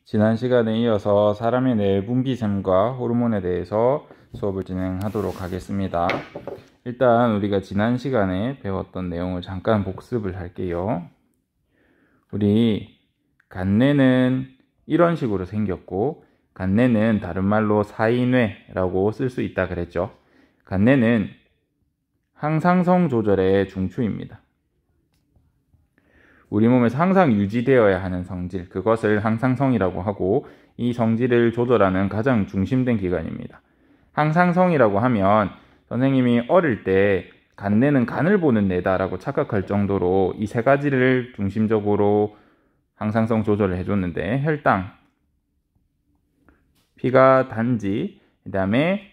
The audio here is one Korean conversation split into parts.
지난 시간에 이어서 사람의 내분비샘과 호르몬에 대해서 수업을 진행하도록 하겠습니다. 일단 우리가 지난 시간에 배웠던 내용을 잠깐 복습을 할게요. 우리 간내는 이런 식으로 생겼고, 간내는 다른 말로 사인회라고 쓸 수 있다 그랬죠. 간내는 항상성 조절의 중추입니다. 우리 몸에서 항상 유지되어야 하는 성질, 그것을 항상성이라고 하고, 이 성질을 조절하는 가장 중심된 기관입니다. 항상성이라고 하면 선생님이 어릴 때 간내는 간을 보는 뇌다라고 착각할 정도로 이 세 가지를 중심적으로 항상성 조절을 해줬는데, 혈당, 피가 단지, 그 다음에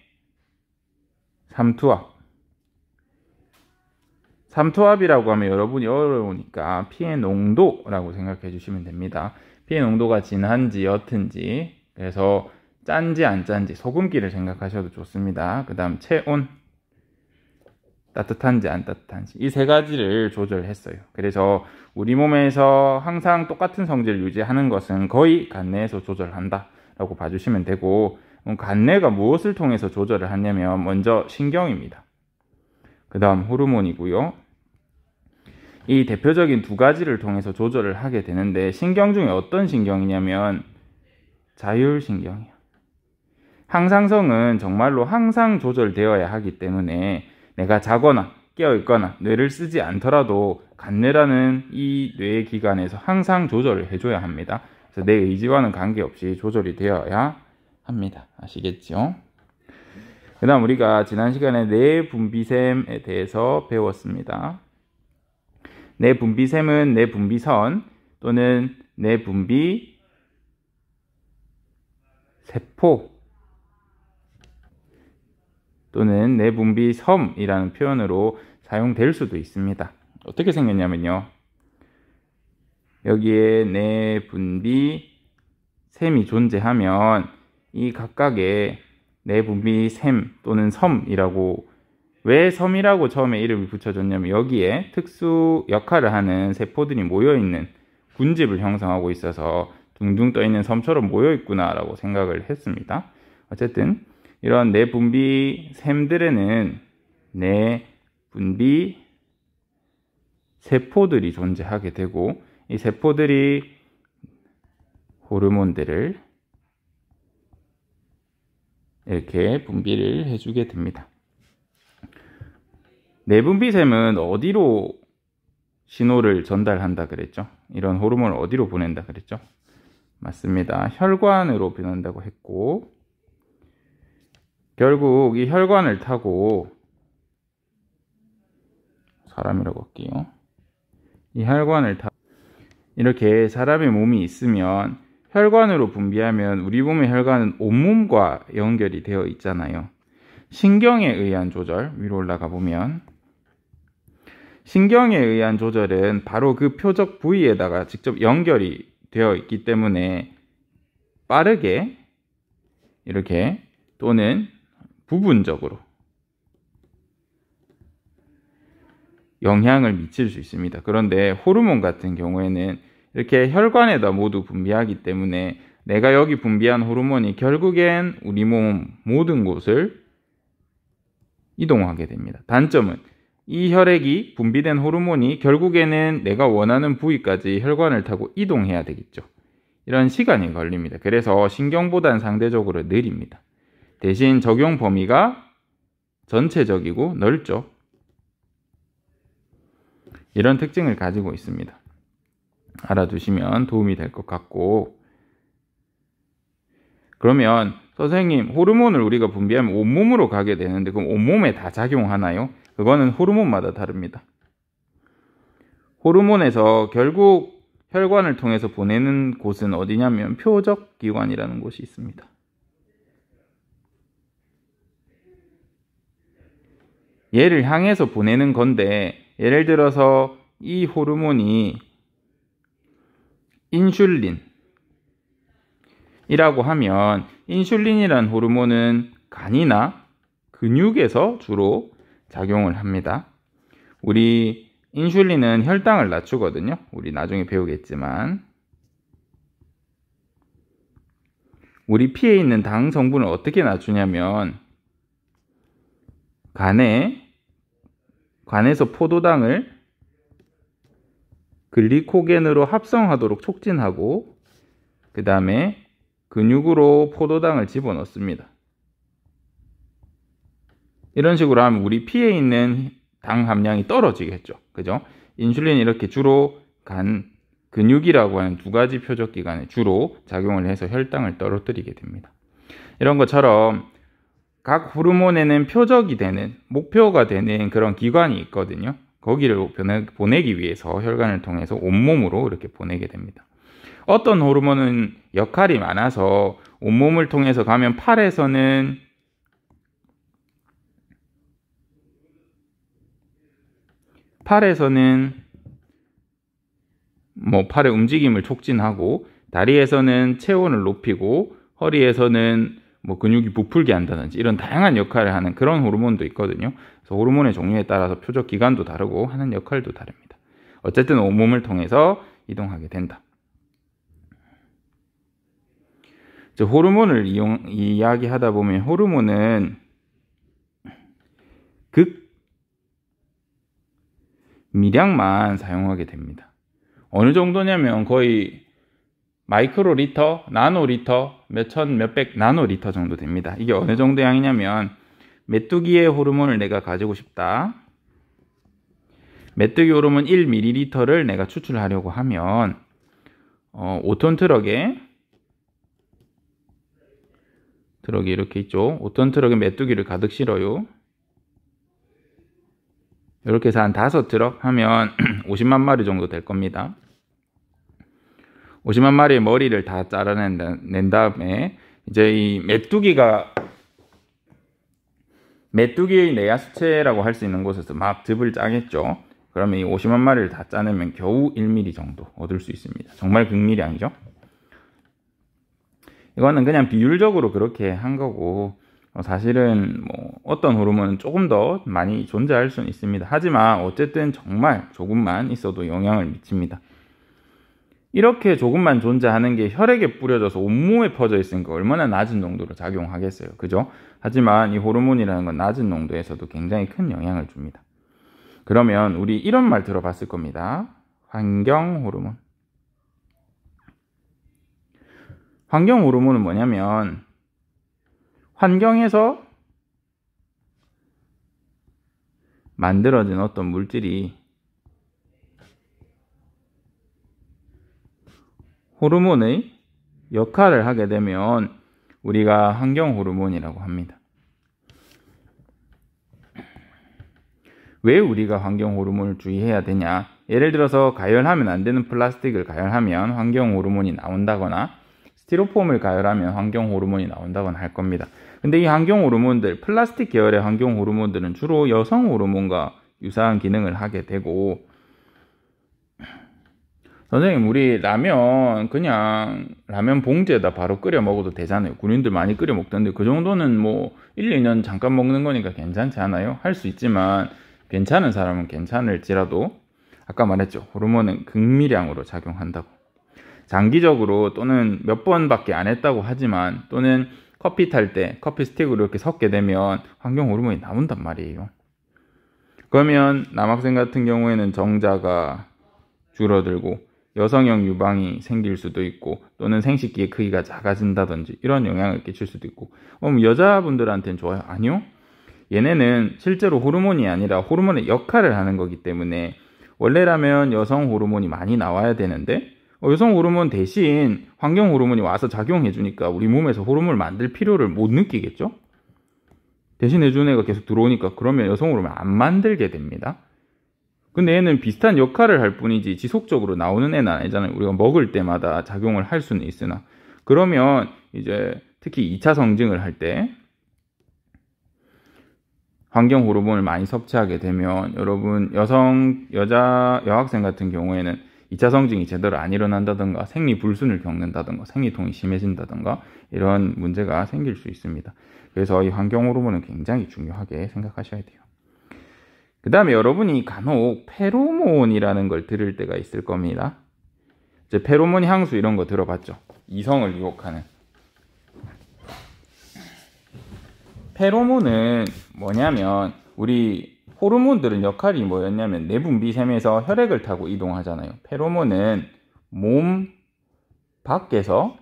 삼투압이라고 하면 여러분이 어려우니까 피의 농도라고 생각해 주시면 됩니다. 피의 농도가 진한지 옅은지, 그래서 짠지 안 짠지, 소금기를 생각하셔도 좋습니다. 그 다음 체온, 따뜻한지 안 따뜻한지, 이 세 가지를 조절했어요. 그래서 우리 몸에서 항상 똑같은 성질을 유지하는 것은 거의 간내에서 조절한다 라고 봐주시면 되고, 간내가 무엇을 통해서 조절을 하냐면 먼저 신경입니다. 그 다음 호르몬이고요. 이 대표적인 두 가지를 통해서 조절을 하게 되는데, 신경 중에 어떤 신경이냐면 자율신경이에요. 항상성은 정말로 항상 조절되어야 하기 때문에 내가 자거나 깨어있거나 뇌를 쓰지 않더라도 간내라는 이 뇌의 기관에서 항상 조절을 해줘야 합니다. 그래서 내 의지와는 관계없이 조절이 되어야 합니다. 아시겠죠? 그 다음 우리가 지난 시간에 내분비샘에 대해서 배웠습니다. 내분비샘은 내분비선 또는 내분비세포 또는 내분비섬이라는 표현으로 사용될 수도 있습니다. 어떻게 생겼냐면요, 여기에 내분비샘이 존재하면 이 각각의 내분비샘 또는 섬이라고, 왜 섬이라고 처음에 이름을 붙여줬냐면 여기에 특수 역할을 하는 세포들이 모여있는 군집을 형성하고 있어서 둥둥 떠있는 섬처럼 모여있구나 라고 생각을 했습니다. 어쨌든 이런 내분비샘들에는 내분비 세포들이 존재하게 되고, 이 세포들이 호르몬들을 이렇게 분비를 해주게 됩니다. 내분비샘은 어디로 신호를 전달한다 그랬죠? 이런 호르몬을 어디로 보낸다 그랬죠? 맞습니다. 혈관으로 보낸다고 했고, 결국 이 혈관을 타고, 사람이라고 할게요. 이 혈관을 타고 이렇게 사람의 몸이 있으면 혈관으로 분비하면 우리 몸의 혈관은 온몸과 연결이 되어 있잖아요. 신경에 의한 조절, 위로 올라가 보면 신경에 의한 조절은 바로 그 표적 부위에다가 직접 연결이 되어 있기 때문에 빠르게 이렇게 또는 부분적으로 영향을 미칠 수 있습니다. 그런데 호르몬 같은 경우에는 이렇게 혈관에다 모두 분비하기 때문에 내가 여기 분비한 호르몬이 결국엔 우리 몸 모든 곳을 이동하게 됩니다. 단점은 이 혈액이 분비된 호르몬이 결국에는 내가 원하는 부위까지 혈관을 타고 이동해야 되겠죠. 이런 시간이 걸립니다. 그래서 신경보다는 상대적으로 느립니다. 대신 적용 범위가 전체적이고 넓죠. 이런 특징을 가지고 있습니다. 알아두시면 도움이 될 것 같고, 그러면 선생님, 호르몬을 우리가 분비하면 온몸으로 가게 되는데 그럼 온몸에 다 작용하나요? 그거는 호르몬마다 다릅니다. 호르몬에서 결국 혈관을 통해서 보내는 곳은 어디냐면 표적기관이라는 곳이 있습니다. 얘를 향해서 보내는 건데, 예를 들어서 이 호르몬이 인슐린이라고 하면, 인슐린이란 호르몬은 간이나 근육에서 주로 작용을 합니다. 우리 인슐린은 혈당을 낮추거든요. 우리 나중에 배우겠지만. 우리 피에 있는 당 성분을 어떻게 낮추냐면 간에서 포도당을 글리코겐으로 합성하도록 촉진하고 그 다음에 근육으로 포도당을 집어넣습니다. 이런 식으로 하면 우리 피에 있는 당 함량이 떨어지겠죠. 그죠? 인슐린이 이렇게 주로 근육이라고 하는 두 가지 표적기관에 주로 작용을 해서 혈당을 떨어뜨리게 됩니다. 이런 것처럼 각 호르몬에는 표적이 되는, 목표가 되는 그런 기관이 있거든요. 거기를 보내기 위해서 혈관을 통해서 온몸으로 이렇게 보내게 됩니다. 어떤 호르몬은 역할이 많아서 온몸을 통해서 가면 팔에서는 팔의 움직임을 촉진하고, 다리에서는 체온을 높이고, 허리에서는 근육이 부풀게 한다든지 이런 다양한 역할을 하는 그런 호르몬도 있거든요. 그래서 호르몬의 종류에 따라서 표적 기관도 다르고 하는 역할도 다릅니다. 어쨌든 온몸을 통해서 이동하게 된다. 호르몬을 이야기하다 보면 호르몬은 극미량만 사용하게 됩니다. 어느 정도냐면 거의 마이크로리터, 나노리터, 몇천, 몇백 나노리터 정도 됩니다. 이게 어느 정도 양이냐면 메뚜기의 호르몬을 내가 가지고 싶다. 메뚜기 호르몬 1ml를 내가 추출하려고 하면 5톤 트럭이 이렇게 있죠. 5톤 트럭에 메뚜기를 가득 실어요. 이렇게 해서 한 5트럭 하면 50만 마리 정도 될 겁니다. 50만 마리의 머리를 다 잘라낸 다음에 이제 이 메뚜기의 내하수체라고 할 수 있는 곳에서 막 즙을 짜겠죠. 그러면 이 50만 마리를 다 짜내면 겨우 1ml 정도 얻을 수 있습니다. 정말 극미량이죠. 이거는 그냥 비율적으로 그렇게 한 거고, 사실은 어떤 호르몬은 조금 더 많이 존재할 수는 있습니다. 하지만 어쨌든 정말 조금만 있어도 영향을 미칩니다. 이렇게 조금만 존재하는 게 혈액에 뿌려져서 온몸에 퍼져 있으니까 얼마나 낮은 농도로 작용하겠어요. 그죠? 하지만 이 호르몬이라는 건 낮은 농도에서도 굉장히 큰 영향을 줍니다. 그러면 우리 이런 말 들어봤을 겁니다. 환경 호르몬. 환경 호르몬은 뭐냐면 환경에서 만들어진 어떤 물질이 호르몬의 역할을 하게 되면 우리가 환경 호르몬이라고 합니다. 왜 우리가 환경 호르몬을 주의해야 되냐? 예를 들어서 가열하면 안 되는 플라스틱을 가열하면 환경 호르몬이 나온다거나 스티로폼을 가열하면 환경 호르몬이 나온다거나 할 겁니다. 근데 이 환경 호르몬들, 플라스틱 계열의 환경 호르몬들은 주로 여성 호르몬과 유사한 기능을 하게 되고, 선생님 우리 그냥 라면 봉지에다 바로 끓여 먹어도 되잖아요. 군인들 많이 끓여 먹던데 그 정도는 1, 2년 잠깐 먹는 거니까 괜찮지 않아요? 할 수 있지만 괜찮은 사람은 괜찮을지라도 아까 말했죠. 호르몬은 극미량으로 작용한다고. 장기적으로 또는 몇 번밖에 안 했다고 하지만, 또는 커피 탈 때 커피 스틱으로 이렇게 섞게 되면 환경 호르몬이 나온단 말이에요. 그러면 남학생 같은 경우에는 정자가 줄어들고 여성형 유방이 생길 수도 있고, 또는 생식기의 크기가 작아진다든지 이런 영향을 끼칠 수도 있고. 여자분들한테는 좋아요? 아니요. 얘네는 실제로 호르몬이 아니라 호르몬의 역할을 하는 거기 때문에, 원래라면 여성 호르몬이 많이 나와야 되는데 여성 호르몬 대신 환경 호르몬이 와서 작용해 주니까 우리 몸에서 호르몬을 만들 필요를 못 느끼겠죠? 대신 해주는 애가 계속 들어오니까 그러면 여성 호르몬을 안 만들게 됩니다. 근데 얘는 비슷한 역할을 할 뿐이지 지속적으로 나오는 애는 아니잖아요. 우리가 먹을 때마다 작용을 할 수는 있으나, 그러면 이제 특히 2차 성징을 할 때 환경 호르몬을 많이 섭취하게 되면 여러분 여학생 같은 경우에는 2차 성징이 제대로 안 일어난다든가 생리불순을 겪는다든가 생리통이 심해진다든가 이런 문제가 생길 수 있습니다. 그래서 이 환경 호르몬은 굉장히 중요하게 생각하셔야 돼요. 그 다음에 여러분이 간혹 페로몬이라는 걸 들을 때가 있을 겁니다. 이제 페로몬 향수 이런 거 들어봤죠? 이성을 유혹하는. 페로몬은 뭐냐면 우리 호르몬들은 역할이 뭐였냐면 내분비샘에서 혈액을 타고 이동하잖아요. 페로몬은 몸 밖에서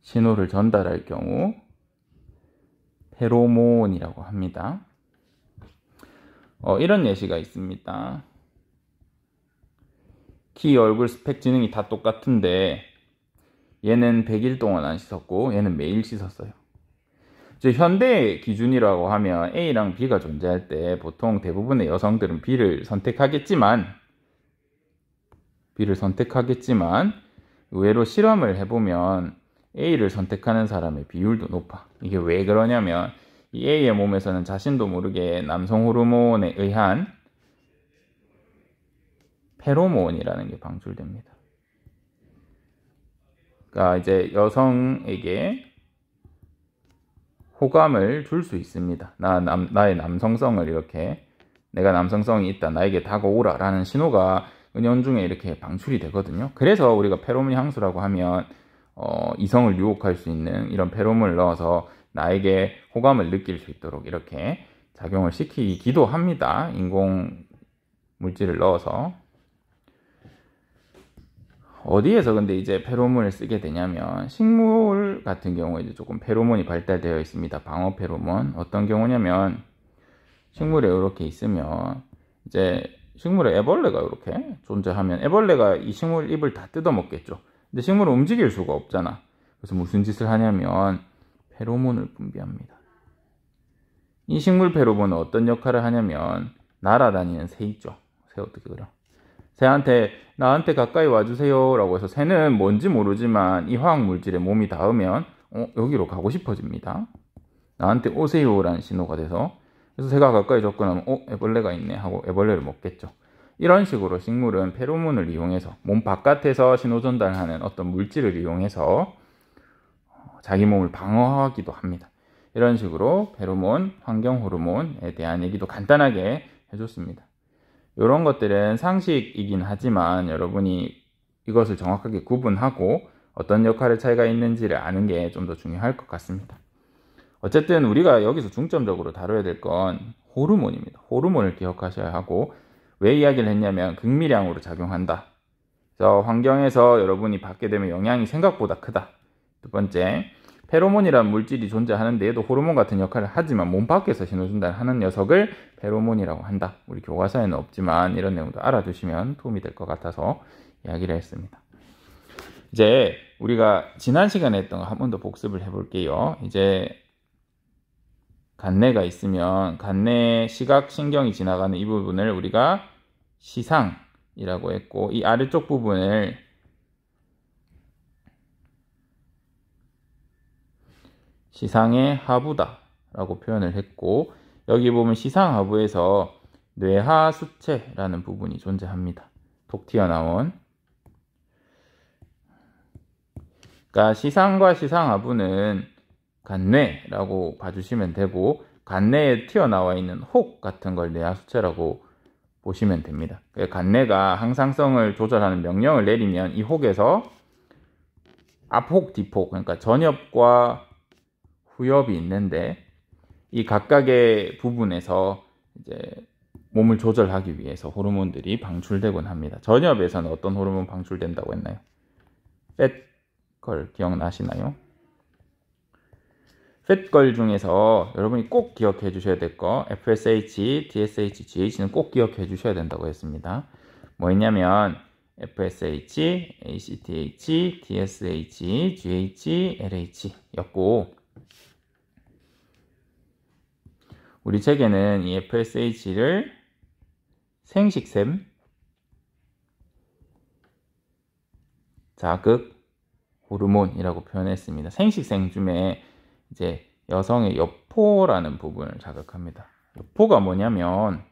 신호를 전달할 경우 페로몬이라고 합니다. 이런 예시가 있습니다. 키, 얼굴, 스펙, 지능이 다 똑같은데 얘는 100일 동안 안 씻었고 얘는 매일 씻었어요. 이제 현대 기준이라고 하면 A랑 B가 존재할 때 보통 대부분의 여성들은 B를 선택하겠지만 의외로 실험을 해보면 A를 선택하는 사람의 비율도 높아. 이게 왜 그러냐면 이 A의 몸에서는 자신도 모르게 남성 호르몬에 의한 페로몬이라는 게 방출됩니다. 그러니까 이제 여성에게 호감을 줄 수 있습니다. 나의 남성성을 이렇게 내가 남성성이 있다, 나에게 다가오라 라는 신호가 은연중에 이렇게 방출이 되거든요. 그래서 우리가 페로몬 향수라고 하면 이성을 유혹할 수 있는 이런 페로몬을 넣어서 나에게 호감을 느낄 수 있도록 이렇게 작용을 시키기도 합니다. 인공 물질을 넣어서. 어디에서 근데 이제 페로몬을 쓰게 되냐면 식물 같은 경우에 이제 조금 페로몬이 발달되어 있습니다. 방어 페로몬. 어떤 경우냐면 식물에 이렇게 있으면 이제 식물에 애벌레가 이렇게 존재하면 애벌레가 이 식물 잎을 다 뜯어먹겠죠. 근데 식물은 움직일 수가 없잖아. 그래서 무슨 짓을 하냐면 페로몬을 분비합니다. 이 식물 페로몬은 어떤 역할을 하냐면 날아다니는 새 있죠. 새 어떻게 그려? 새한테 나한테 가까이 와주세요 라고 해서 새는 뭔지 모르지만 이 화학물질에 몸이 닿으면 여기로 가고 싶어집니다. 나한테 오세요 라는 신호가 돼서, 그래서 새가 가까이 접근하면 애벌레가 있네 하고 애벌레를 먹겠죠. 이런 식으로 식물은 페로몬을 이용해서 몸 바깥에서 신호 전달하는 어떤 물질을 이용해서 자기 몸을 방어하기도 합니다. 이런 식으로 페로몬, 환경 호르몬에 대한 얘기도 간단하게 해줬습니다. 이런 것들은 상식이긴 하지만 여러분이 이것을 정확하게 구분하고 어떤 역할의 차이가 있는지를 아는 게 좀 더 중요할 것 같습니다. 어쨌든 우리가 여기서 중점적으로 다뤄야 될 건 호르몬입니다. 호르몬을 기억하셔야 하고, 왜 이야기를 했냐면 극미량으로 작용한다. 그래서 환경에서 여러분이 받게 되면 영향이 생각보다 크다. 두 번째, 페로몬이라는 물질이 존재하는데 얘도 호르몬 같은 역할을 하지만 몸 밖에서 신호 전달하는 녀석을 페로몬이라고 한다. 우리 교과서에는 없지만 이런 내용도 알아두시면 도움이 될 것 같아서 이야기를 했습니다. 이제 우리가 지난 시간에 했던 거 한 번 더 복습을 해볼게요. 이제 간내가 있으면 간내 시각신경이 지나가는 이 부분을 우리가 시상이라고 했고, 이 아래쪽 부분을 시상의 하부다 라고 표현을 했고, 여기 보면 시상하부에서 뇌하수체라는 부분이 존재합니다. 톡 튀어나온. 그러니까 시상과 시상하부는 간뇌라고 봐주시면 되고, 간뇌에 튀어나와 있는 혹 같은 걸 뇌하수체라고 보시면 됩니다. 간뇌가 항상성을 조절하는 명령을 내리면 이 혹에서 앞혹, 뒷혹, 그러니까 전엽과 후엽이 있는데 이 각각의 부분에서 이제 몸을 조절하기 위해서 호르몬들이 방출되곤 합니다. 전엽에서는 어떤 호르몬 방출된다고 했나요? 팻걸 기억나시나요? 팻걸 중에서 여러분이 꼭 기억해 주셔야 될 거, FSH, TSH, GH는 꼭 기억해 주셔야 된다고 했습니다. 뭐 있냐면 FSH, ACTH, TSH, GH, LH 였고, 우리 책에는 이 FSH를 생식샘, 자극, 호르몬이라고 표현했습니다. 생식샘 중에 이제 여성의 여포라는 부분을 자극합니다. 여포가 뭐냐면,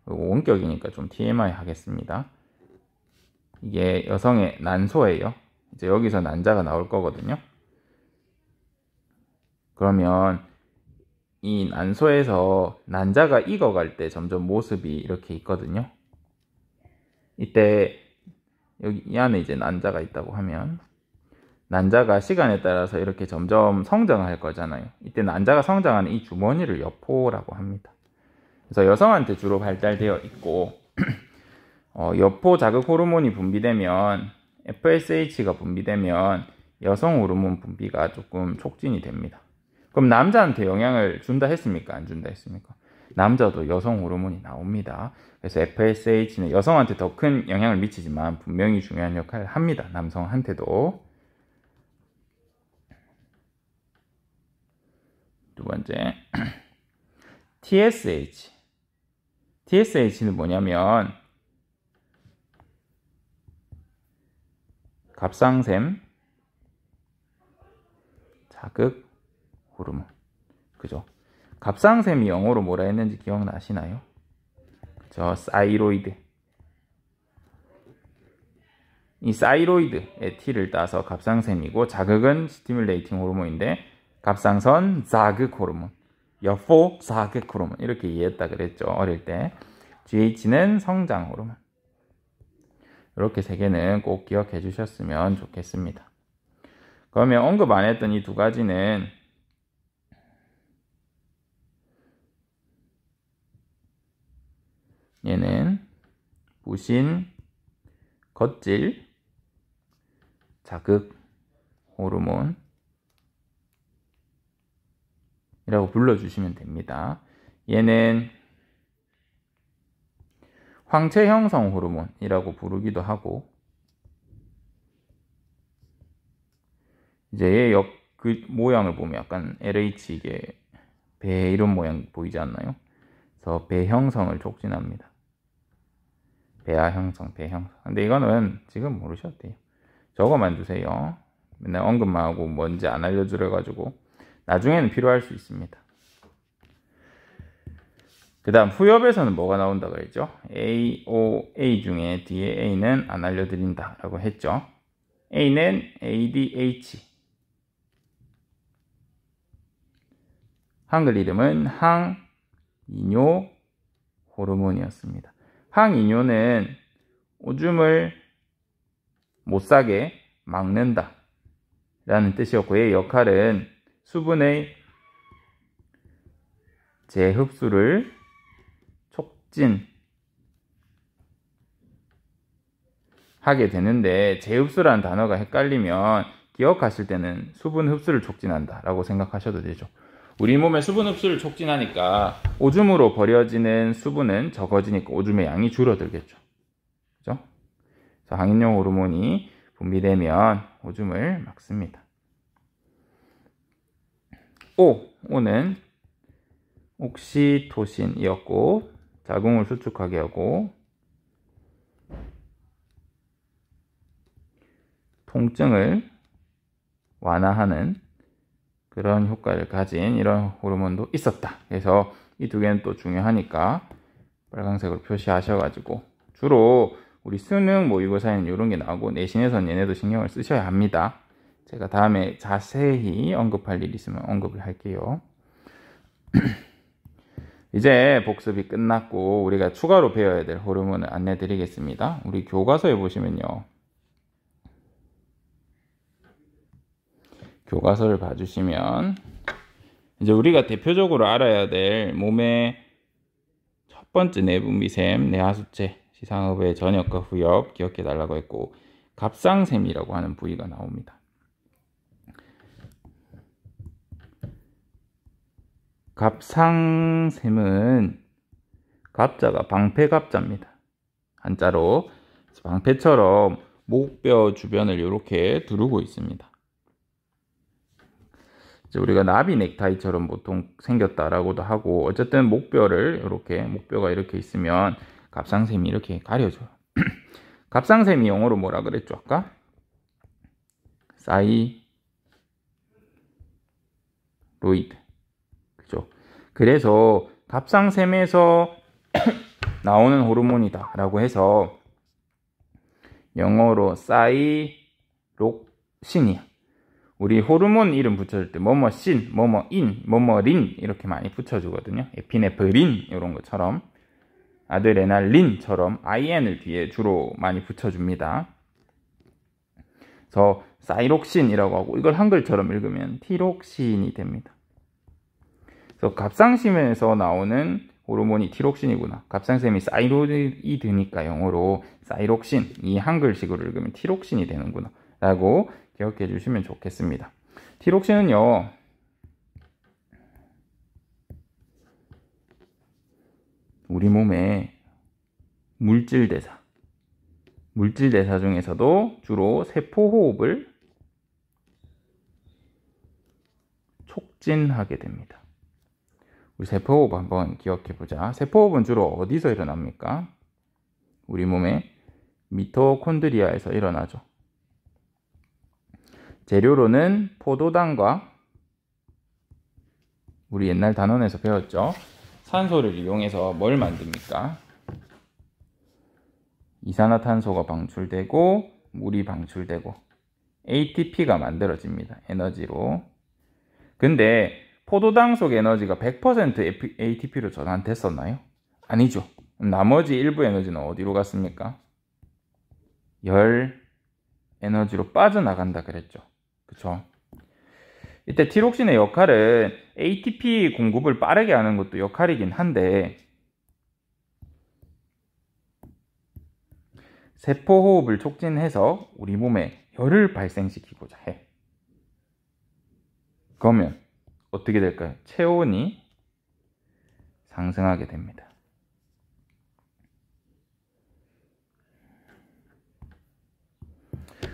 원격이니까 좀 TMI 하겠습니다. 이게 여성의 난소예요. 이제 여기서 난자가 나올 거거든요. 그러면 이 난소에서 난자가 익어갈 때 점점 모습이 이렇게 있거든요. 이때 여기 이 안에 이제 난자가 있다고 하면 난자가 시간에 따라서 이렇게 점점 성장할 거잖아요. 이때 난자가 성장하는 이 주머니를 여포라고 합니다. 그래서 여성한테 주로 발달되어 있고 여포 자극 호르몬이 분비되면 FSH가 분비되면 여성 호르몬 분비가 조금 촉진이 됩니다. 그럼 남자한테 영향을 준다 했습니까? 안 준다 했습니까? 남자도 여성 호르몬이 나옵니다. 그래서 FSH는 여성한테 더 큰 영향을 미치지만 분명히 중요한 역할을 합니다. 남성한테도. 두 번째, TSH. TSH는 뭐냐면 갑상샘 자극 호르몬. 그죠? 갑상샘이 영어로 뭐라 했는지 기억나시나요? 그죠? 사이로이드. 이 사이로이드의 T를 따서 갑상샘이고 자극은 스티뮬레이팅 호르몬인데 갑상선 자극 호르몬, 여포 자극 호르몬 이렇게 이해했다 그랬죠. 어릴 때. GH는 성장 호르몬. 이렇게 세 개는 꼭 기억해 주셨으면 좋겠습니다. 그러면 언급 안 했던 이 두 가지는 얘는 부신, 겉질, 자극 호르몬 이라고 불러주시면 됩니다. 얘는 황체 형성 호르몬이라고 부르기도 하고 이제 얘 그 모양을 보면 약간 LH 이게 배 이런 모양 보이지 않나요? 그래서 배 형성을 촉진합니다. 배아 형성, 배 형성. 근데 이거는 지금 모르셔도 돼요. 저거만 두세요. 맨날 언급만 하고 뭔지 안 알려주려 가지고 나중에는 필요할 수 있습니다. 그 다음 후엽에서는 뭐가 나온다 그랬죠? A, O, A 중에 뒤에 A는 안 알려드린다 라고 했죠. A는 ADH. 한글 이름은 항이뇨 호르몬이었습니다. 항이뇨는 오줌을 못 싸게 막는다 라는 뜻이었고 얘의 역할은 수분의 재흡수를 촉진하게 되는데 재흡수라는 단어가 헷갈리면 기억하실 때는 수분 흡수를 촉진한다 라고 생각하셔도 되죠. 우리 몸의 수분 흡수를 촉진하니까 오줌으로 버려지는 수분은 적어지니까 오줌의 양이 줄어들겠죠. 그죠? 그래서 항인뇨 호르몬이 분비되면 오줌을 막습니다. O는 옥시토신이었고 자궁을 수축하게 하고 통증을 완화하는 그런 효과를 가진 이런 호르몬도 있었다. 그래서 이 두 개는 또 중요하니까 빨간색으로 표시하셔가지고 주로 우리 수능 모의고사에는 이런 게 나오고 내신에서는 얘네도 신경을 쓰셔야 합니다. 제가 다음에 자세히 언급할 일 있으면 언급을 할게요. 이제 복습이 끝났고 우리가 추가로 배워야 될 호르몬을 안내 드리겠습니다. 우리 교과서에 보시면요. 교과서를 봐주시면 이제 우리가 대표적으로 알아야 될 몸의 첫 번째 내분비샘, 내하수체, 시상흡의 전엽과 후엽 기억해 달라고 했고 갑상샘이라고 하는 부위가 나옵니다. 갑상샘은 갑자가 방패갑자입니다. 한자로 방패처럼 목뼈 주변을 이렇게 두르고 있습니다. 이제 우리가 나비 넥타이처럼 보통 생겼다라고도 하고 어쨌든 목뼈가 이렇게 있으면 갑상샘이 이렇게 가려져요. 갑상샘이 영어로 뭐라 그랬죠 아까? 사이로이드. 그죠? 그래서 갑상샘에서 나오는 호르몬이다 라고 해서 영어로 사이록신이야. 우리 호르몬 이름 붙여줄 때 뭐뭐신, 뭐뭐인, 뭐뭐린 이렇게 많이 붙여주거든요. 에피네프린 이런 것처럼 아드레날린처럼 IN을 뒤에 주로 많이 붙여줍니다. 그래서 사이록신이라고 하고, 이걸 한글처럼 읽으면 티록신이 됩니다. 그래서 갑상심에서 나오는 호르몬이 티록신이구나. 갑상샘이 사이로이드니까 영어로 사이록신, 이 한글식으로 읽으면 티록신이 되는구나 라고 기억해 주시면 좋겠습니다. 티록신은요, 우리 몸의 물질대사 중에서도 주로 세포호흡을 촉진하게 됩니다. 우리 세포호흡 한번 기억해 보자. 세포호흡은 주로 어디서 일어납니까? 우리 몸의 미토콘드리아에서 일어나죠. 재료로는 포도당과, 우리 옛날 단원에서 배웠죠. 산소를 이용해서 뭘 만듭니까? 이산화탄소가 방출되고 물이 방출되고 ATP가 만들어집니다. 에너지로. 근데 포도당 속 에너지가 100% ATP로 전환됐었나요? 아니죠. 나머지 일부 에너지는 어디로 갔습니까? 열 에너지로 빠져나간다 그랬죠. 그쵸? 이때 티록신의 역할은 ATP 공급을 빠르게 하는 것도 역할이긴 한데, 세포호흡을 촉진해서 우리 몸에 열을 발생시키고자 해. 그러면 어떻게 될까요? 체온이 상승하게 됩니다.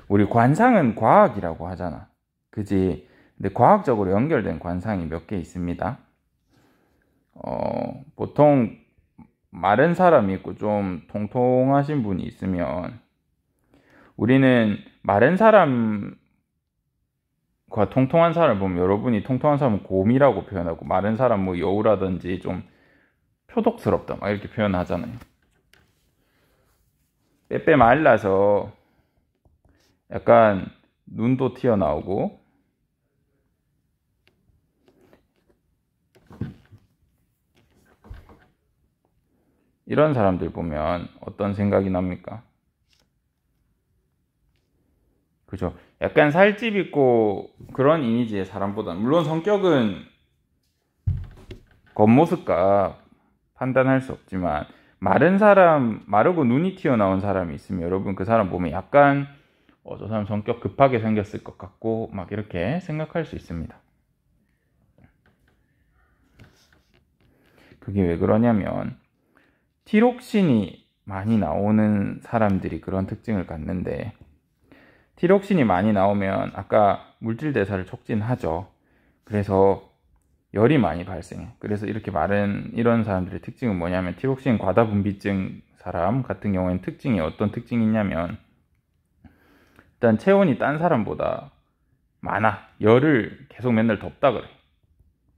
우리 관상은 과학이라고 하잖아. 그지? 근데 과학적으로 연결된 관상이 몇 개 있습니다. 보통 마른 사람이 있고 좀 통통하신 분이 있으면, 우리는 마른 사람과 통통한 사람을 보면, 여러분이 통통한 사람은 곰이라고 표현하고 마른 사람 뭐 여우라든지 좀 표독스럽다 막 이렇게 표현하잖아요. 빼빼 말라서 약간 눈도 튀어나오고, 이런 사람들 보면 어떤 생각이 납니까? 그죠? 약간 살집 있고 그런 이미지의 사람보다는, 물론 성격은 겉모습과 판단할 수 없지만, 마른 사람, 마르고 눈이 튀어나온 사람이 있으면 여러분 그 사람 보면 약간 저 사람 성격 급하게 생겼을 것 같고 막 이렇게 생각할 수 있습니다. 그게 왜 그러냐면, 티록신이 많이 나오는 사람들이 그런 특징을 갖는데, 티록신이 많이 나오면 아까 물질 대사를 촉진하죠. 그래서 열이 많이 발생해. 그래서 이렇게 마른 이런 사람들의 특징은 뭐냐면, 티록신 과다분비증 사람 같은 경우에는 특징이 어떤 특징이 있냐면, 일단 체온이 딴 사람보다 많아. 열을 계속 맨날 덥다 그래.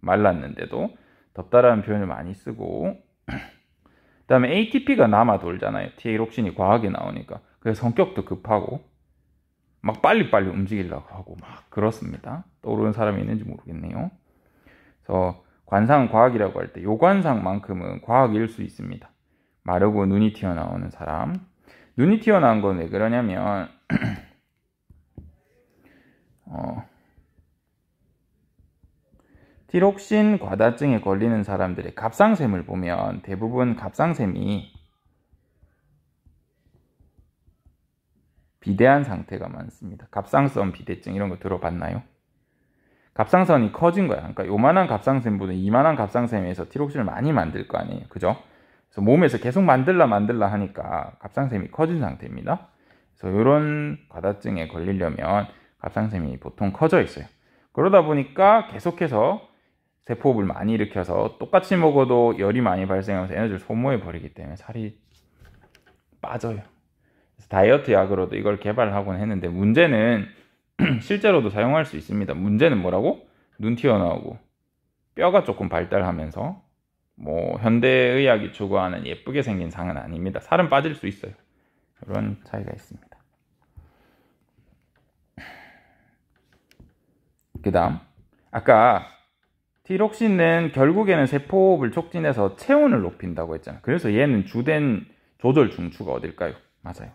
말랐는데도 덥다라는 표현을 많이 쓰고, 그 다음에 ATP가 남아 돌잖아요. 티록신이 과하게 나오니까. 그래서 성격도 급하고 막 빨리빨리 움직이려고 하고 막 그렇습니다. 떠오르는 사람이 있는지 모르겠네요. 그래서 관상은 과학이라고 할 때 요 관상만큼은 과학일 수 있습니다. 마르고 눈이 튀어나오는 사람. 눈이 튀어나온 건 왜 그러냐면 티록신 과다증에 걸리는 사람들의 갑상샘을 보면 대부분 갑상샘이 비대한 상태가 많습니다. 갑상선 비대증 이런 거 들어봤나요? 갑상선이 커진 거야. 그러니까 요만한 갑상샘보다 이만한 갑상샘에서 티록신을 많이 만들 거 아니에요. 그죠? 그래서 몸에서 계속 만들라 하니까 갑상샘이 커진 상태입니다. 그래서 이런 과다증에 걸리려면 갑상샘이 보통 커져 있어요. 그러다 보니까 계속해서 세포호흡을 많이 일으켜서 똑같이 먹어도 열이 많이 발생하면서 에너지를 소모해 버리기 때문에 살이 빠져요. 그래서 다이어트 약으로도 이걸 개발하곤 했는데, 문제는 실제로도 사용할 수 있습니다. 문제는 뭐라고? 눈 튀어나오고 뼈가 조금 발달하면서, 뭐 현대의학이 추구하는 예쁘게 생긴 상은 아닙니다. 살은 빠질 수 있어요. 이런 차이가 있습니다. 그 다음, 아까 티록신은 결국에는 세포호흡을 촉진해서 체온을 높인다고 했잖아요. 그래서 얘는 주된 조절 중추가 어딜까요? 맞아요.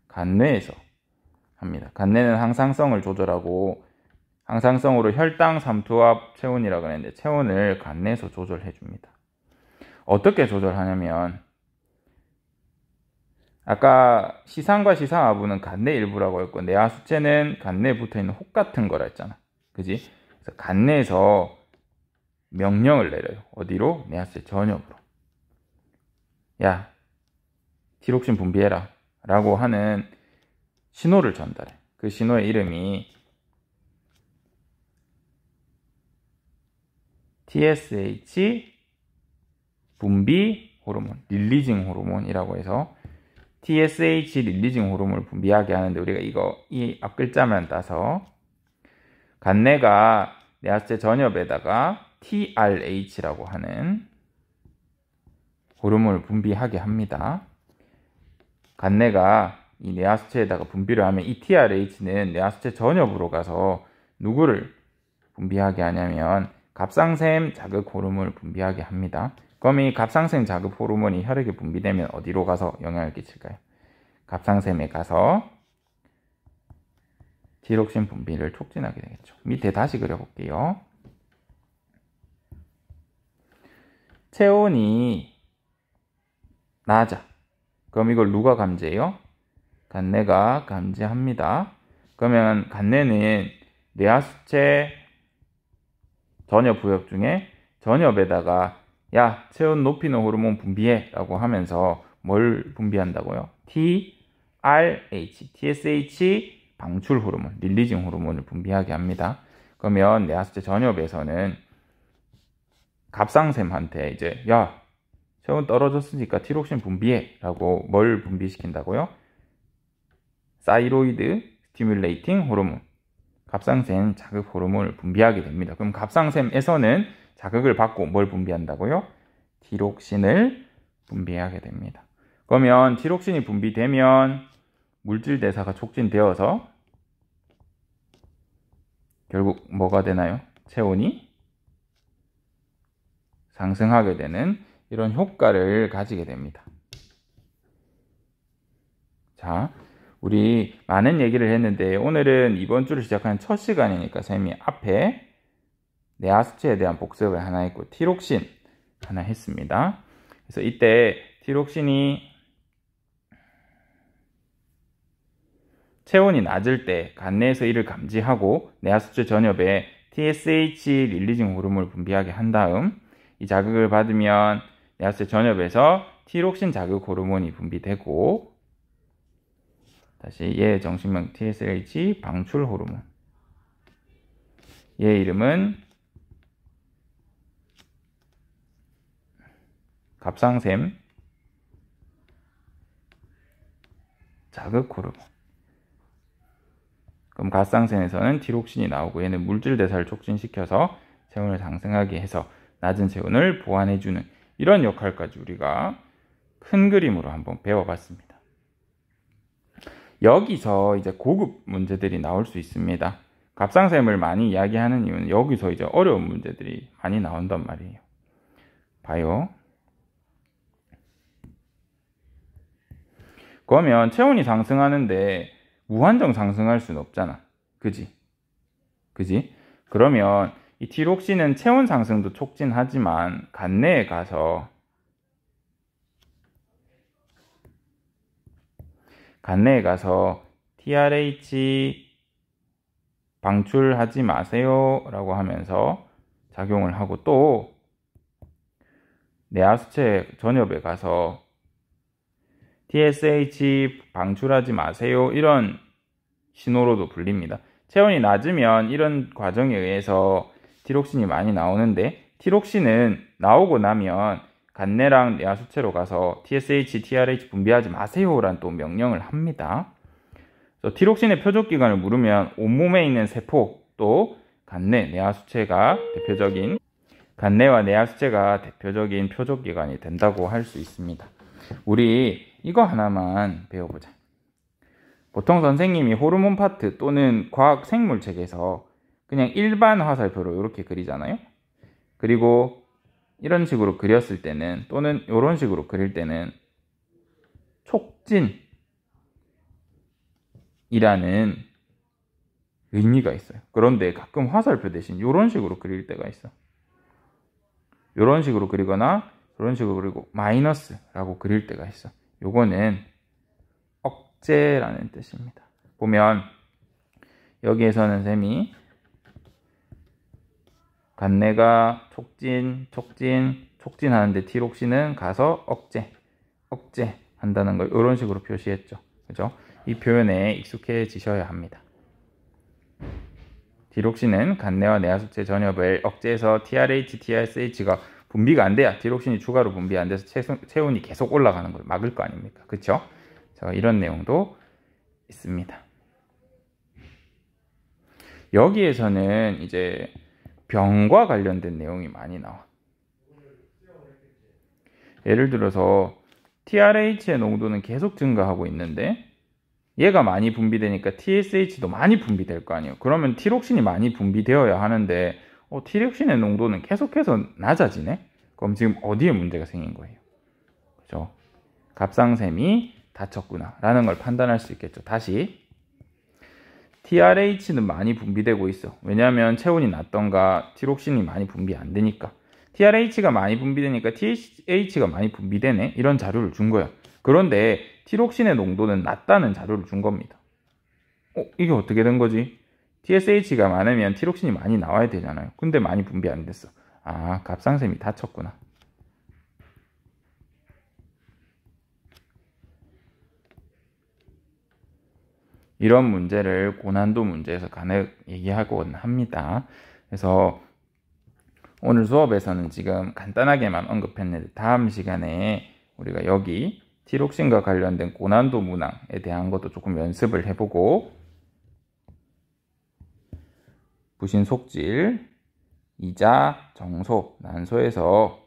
간뇌에서 합니다. 간내는 항상성을 조절하고 항상성으로 혈당, 삼투압, 체온이라고 하는데 체온을 간내에서 조절해 줍니다. 어떻게 조절하냐면 아까 시상과 시상하부는 간내 일부라고 했고 내하수체는 간내에 붙어있는 혹 같은 거라 했잖아. 그지? 그래서 간내에서 명령을 내려요. 어디로? 내하수체 전엽으로. 야, 티록신 분비해라 라고 하는 신호를 전달해. 그 신호의 이름이 TSH 분비 호르몬, 릴리징 호르몬이라고 해서 TSH 릴리징 호르몬을 분비하게 하는데 우리가 이 앞글자만 따서 간내가 내하수체 전엽에다가 TRH라고 하는 호르몬을 분비하게 합니다. 간내가 이 내하수체에다가 분비를 하면 이 TRH는 내하수체 전엽으로 가서 누구를 분비하게 하냐면 갑상샘 자극 호르몬을 분비하게 합니다. 그럼 이 갑상샘 자극 호르몬이 혈액에 분비되면 어디로 가서 영향을 끼칠까요? 갑상샘에 가서 티록신 분비를 촉진하게 되겠죠. 밑에 다시 그려볼게요. 체온이 낮아. 그럼 이걸 누가 감지해요? 간내가 감지합니다. 그러면 간내는 내하수체 전엽 부엽 중에 전엽에다가 야, 체온 높이는 호르몬 분비해 라고 하면서 뭘 분비한다고요? TSH 방출 호르몬, 릴리징 호르몬을 분비하게 합니다. 그러면 내하수체 전엽에서는 갑상샘한테 이제 야, 체온 떨어졌으니까 티록신 분비해 라고 뭘 분비시킨다고요? 사이로이드 스티뮬레이팅 호르몬, 갑상샘 자극 호르몬을 분비하게 됩니다. 그럼 갑상샘에서는 자극을 받고 뭘 분비한다고요? 티록신을 분비하게 됩니다. 그러면 티록신이 분비되면 물질 대사가 촉진되어서 결국 뭐가 되나요? 체온이 상승하게 되는 이런 효과를 가지게 됩니다. 자, 우리 많은 얘기를 했는데 오늘은 이번 주를 시작하는 첫 시간이니까 쌤이 앞에 내하수체에 대한 복습을 하나 했고 티록신 하나 했습니다. 그래서 이때 티록신이 체온이 낮을 때 간내에서 이를 감지하고 내하수체 전엽에 TSH 릴리징 호르몬을 분비하게 한 다음 이 자극을 받으면 내하수체 전엽에서 티록신 자극 호르몬이 분비되고 다시 얘의 정식명 TSH 방출 호르몬, 얘의 이름은 갑상샘 자극 호르몬. 그럼 갑상샘에서는 티록신이 나오고 얘는 물질 대사를 촉진시켜서 체온을 상승하게 해서 낮은 체온을 보완해주는 이런 역할까지 우리가 큰 그림으로 한번 배워봤습니다. 여기서 이제 고급 문제들이 나올 수 있습니다. 갑상샘을 많이 이야기하는 이유는 여기서 이제 어려운 문제들이 많이 나온단 말이에요. 봐요. 그러면 체온이 상승하는데 무한정 상승할 수는 없잖아. 그지? 그러면 이 티록신은 체온 상승도 촉진하지만 간내에 가서 TRH 방출하지 마세요 라고 하면서 작용을 하고 또 내하수체 전엽에 가서 TSH 방출하지 마세요 이런 신호로도 불립니다. 체온이 낮으면 이런 과정에 의해서 티록신이 많이 나오는데 티록신은 나오고 나면 간내랑 내하수체로 가서 TSH, TRH 분비하지 마세요 라는 또 명령을 합니다. 그래서 티록신의 표적기관을 물으면 온몸에 있는 세포 또 간내, 내하수체가 대표적인 간내와 내하수체가 대표적인 표적기관이 된다고 할 수 있습니다. 우리 이거 하나만 배워보자. 보통 선생님이 호르몬 파트 또는 과학 생물책에서 그냥 일반 화살표로 이렇게 그리잖아요. 그리고 이런 식으로 그렸을 때는 또는 이런 식으로 그릴 때는 촉진 의미가 있어요. 그런데 가끔 화살표 대신 이런 식으로 그릴 때가 있어. 이런 식으로 그리거나 이런 식으로 그리고 마이너스라고 그릴 때가 있어. 요거는 억제라는 뜻입니다. 보면 여기에서는 셈이 간내가 촉진하는데 티록신은 가서 억제 한다는 걸 이런 식으로 표시했죠. 그죠? 이 표현에 익숙해지셔야 합니다. 티록신은 간내와 내하수체 전엽을 억제해서 TRH, TSH가 분비가 안 돼야 티록신이 추가로 분비 안 돼서 체온이 계속 올라가는 걸 막을 거 아닙니까? 그쵸? 자, 이런 내용도 있습니다. 여기에서는 이제 병과 관련된 내용이 많이 나와. 예를 들어서 TRH의 농도는 계속 증가하고 있는데 얘가 많이 분비되니까 TSH도 많이 분비될 거 아니에요. 그러면 티록신이 많이 분비되어야 하는데 티록신의 농도는 계속해서 낮아지네? 그럼 지금 어디에 문제가 생긴 거예요? 그죠? 갑상샘이 다쳤구나 라는 걸 판단할 수 있겠죠. 다시 TRH는 많이 분비되고 있어. 왜냐하면 체온이 낮던가 티록신이 많이 분비 안 되니까. TRH가 많이 분비되니까 TSH가 많이 분비되네? 이런 자료를 준 거야. 그런데 티록신의 농도는 낮다는 자료를 준 겁니다. 이게 어떻게 된 거지? TSH가 많으면 티록신이 많이 나와야 되잖아요. 근데 많이 분비 안 됐어. 아, 갑상샘이 다쳤구나. 이런 문제를 고난도 문제에서 간혹 얘기하곤 합니다. 그래서 오늘 수업에서는 지금 간단하게만 언급했는데 다음 시간에 우리가 여기 티록신과 관련된 고난도 문항에 대한 것도 조금 연습을 해보고 부신 속질, 이자, 정소, 난소에서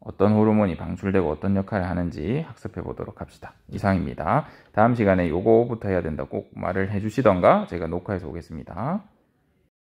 어떤 호르몬이 방출되고 어떤 역할을 하는지 학습해 보도록 합시다. 이상입니다. 다음 시간에 요거부터 해야 된다고 꼭 말을 해주시던가 제가 녹화해서 오겠습니다.